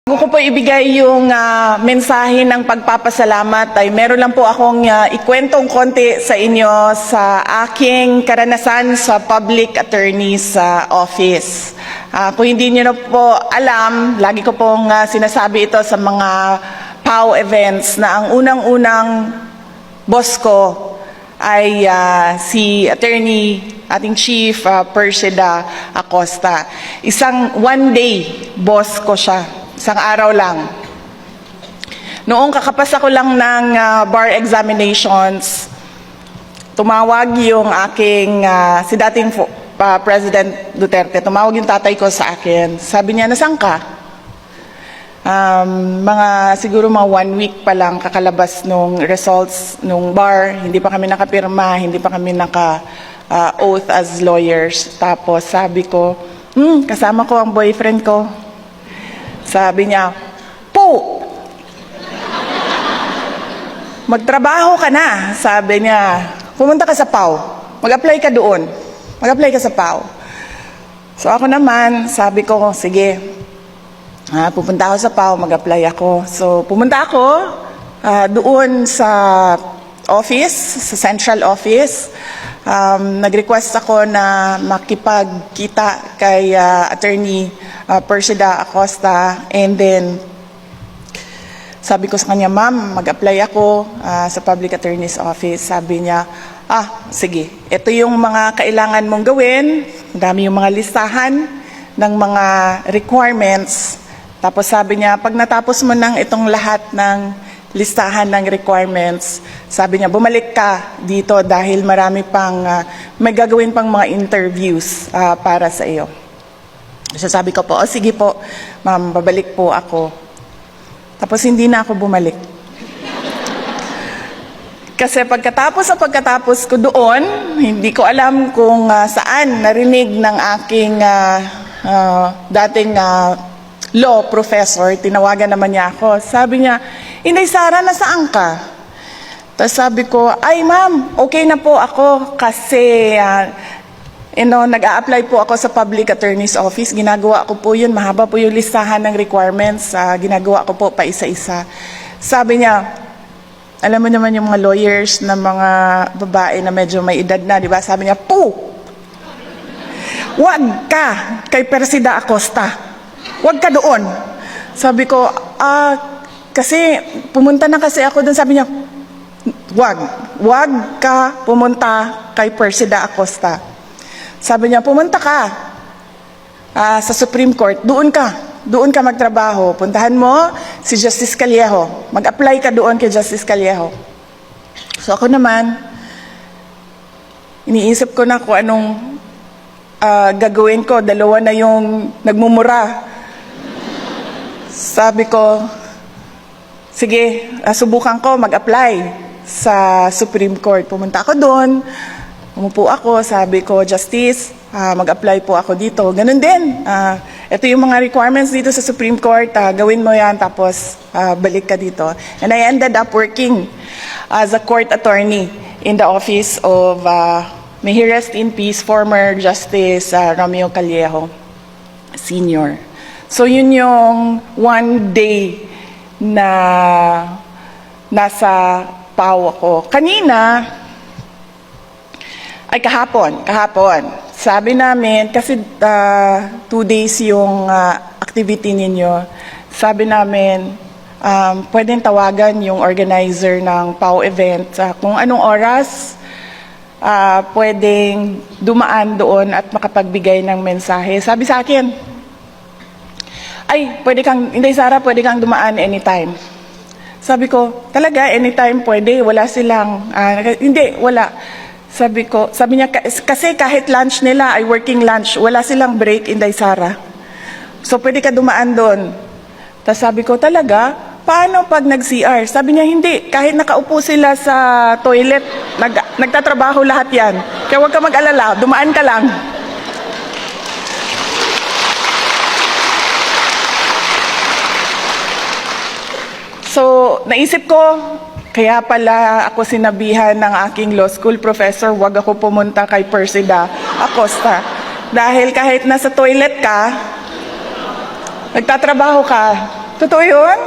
Bago ko po ibigay yung mensahe ng pagpapasalamat ay meron lang po akong ikwentong konti sa inyo sa aking karanasan sa Public Attorney's Office. Kung hindi niyo na po alam, lagi ko pong sinasabi ito sa mga PAO events na ang unang-unang boss ko ay si Attorney, ating Chief Persida Acosta. Isang one-day boss ko siya. Isang araw lang. Noong kakapasa ko lang ng bar examinations, tumawag yung aking, si dating President Duterte, tumawag yung tatay ko sa akin. Sabi niya, nasaan ka? Siguro mga 1 week pa lang kakalabas nung results nung bar, hindi pa kami nakapirma, hindi pa kami naka-oath as lawyers. Tapos sabi ko, kasama ko ang boyfriend ko. Sabi niya, po! Magtrabaho ka na. Sabi niya, pumunta ka sa PAO. Mag-apply ka doon. Mag-apply ka sa PAO. So ako naman, sabi ko, sige. Pupunta ako sa PAO, mag-apply ako. So pumunta ako doon sa office, sa central office. Nag-request ako na makipagkita kay Attorney Persida Acosta, and then sabi ko sa kanya, ma'am, mag-apply ako sa Public Attorney's Office. Sabi niya, sige, ito yung mga kailangan mong gawin, dami yung mga listahan ng mga requirements. Tapos sabi niya, pag natapos mo ng itong lahat ng listahan ng requirements, sabi niya, bumalik ka dito dahil marami pang, may gagawin pang mga interviews para sa iyo. So sabi ko po, sige po, ma'am, babalik po ako. Tapos hindi na ako bumalik. Kasi pagkatapos ko doon, hindi ko alam kung saan narinig ng aking dating law professor, tinawagan naman niya ako. Sabi niya, Inday Sara, nasaan ka? Tapos sabi ko, ay ma'am, okay na po ako kasi nag-a-apply po ako sa Public Attorney's Office. Ginagawa ko po yun, mahaba po yung listahan ng requirements. Ginagawa ko po pa isa-isa. Sabi niya, alam mo naman yung mga lawyers na mga babae na medyo may edad na, di ba? Sabi niya, wag ka kay Persida Acosta. Wag ka doon. Sabi ko, kasi pumunta na kasi ako doon. Sabi niya, wag ka pumunta kay Persida Acosta. Sabi niya, pumunta ka sa Supreme Court, doon ka magtrabaho. Puntahan mo si Justice Callejo. Mag-apply ka doon kay Justice Callejo. So ako naman, iniisip ko na kung anong gagawin ko. Dalawa na yung nagmumura. Sabi ko, sige, subukan ko mag-apply sa Supreme Court. Pumunta ako doon. Umupo ako, sabi ko, Justice, mag-apply po ako dito. Ganun din. Ito yung mga requirements dito sa Supreme Court. Gawin mo yan, tapos balik ka dito. And I ended up working as a court attorney in the office of, may he rest in peace, former Justice Romeo Callejo, Sr. So yun yung one day na nasa PAO ako. Kanina, kahapon. Sabi namin, kasi 2 days yung activity ninyo, sabi namin, pwedeng tawagan yung organizer ng PAO event kung anong oras pwedeng dumaan doon at makapagbigay ng mensahe. Sabi sa akin, Inday Sara, pwede kang dumaan anytime. Sabi ko, talaga, anytime pwede, wala silang, hindi, wala. Sabi niya, kasi kahit lunch nila ay working lunch, wala silang break, Inday Sara. So pwede ka dumaan doon. Tapos sabi ko, talaga? Paano pag nag-CR? Sabi niya, hindi. Kahit nakaupo sila sa toilet, nagtatrabaho lahat yan. Kaya huwag ka mag-alala, dumaan ka lang. So naisip ko, kaya pala ako sinabihan ng aking law school professor, wag ako pumunta kay Persida Acosta. Dahil kahit nasa toilet ka, nagtatrabaho ka, Totoo yun?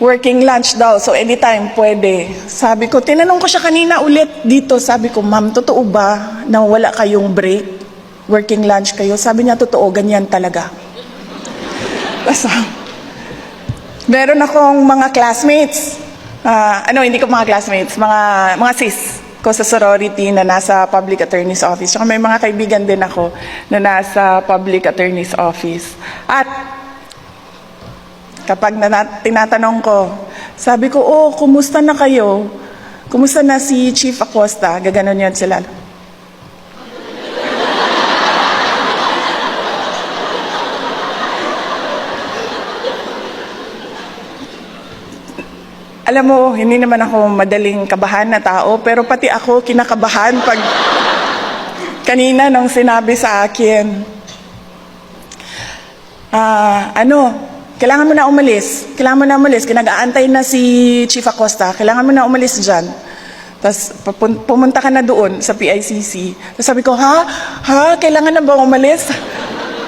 Working lunch daw, so anytime pwede. Sabi ko, tinanong ko siya kanina ulit dito. Sabi ko, ma'am, totoo ba na wala kayong break? Working lunch kayo? Sabi niya, totoo, ganyan talaga. Tapos, meron akong mga classmates. Hindi ko mga classmates, mga sis ko sa sorority na nasa public attorney's office. Saka may mga kaibigan din ako na nasa public attorney's office. At kapag tinatanong ko, sabi ko, kumusta na kayo? Kumusta na si Chief Acosta? Gaganon yan sila. Alam mo, hindi naman ako madaling kabahan na tao, pero pati ako kinakabahan pag kanina nung sinabi sa akin, kailangan mo na umalis. Kailangan mo na umalis. Kinag-aantay na si Chief Acosta. Kailangan mo na umalis dyan. Tapos pumunta ka na doon sa PICC. Tapos sabi ko, kailangan na ba umalis?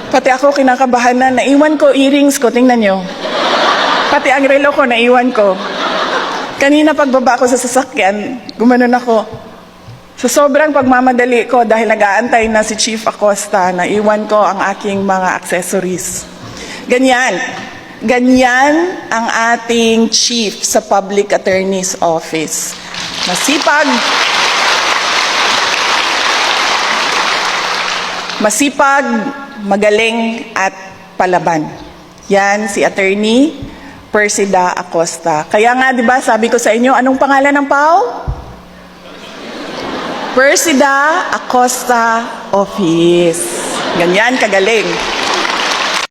Pati ako kinakabahan na. Naiwan ko earrings ko. Tingnan nyo. Pati ang relo ko, naiwan ko. Kanina pagbaba ko sa sasakyan, gumanon ako. So sobrang pagmamadali ko dahil nag-aantay na si Chief Acosta, naiwan ko ang aking mga accessories. Ganyan ang ating chief sa Public Attorney's Office. Masipag, magaling at palaban. Yan si Attorney Persida Acosta. Kaya nga, di ba, sabi ko sa inyo, anong pangalan ng PAO? Persida Acosta Office. Ganyan kagaling.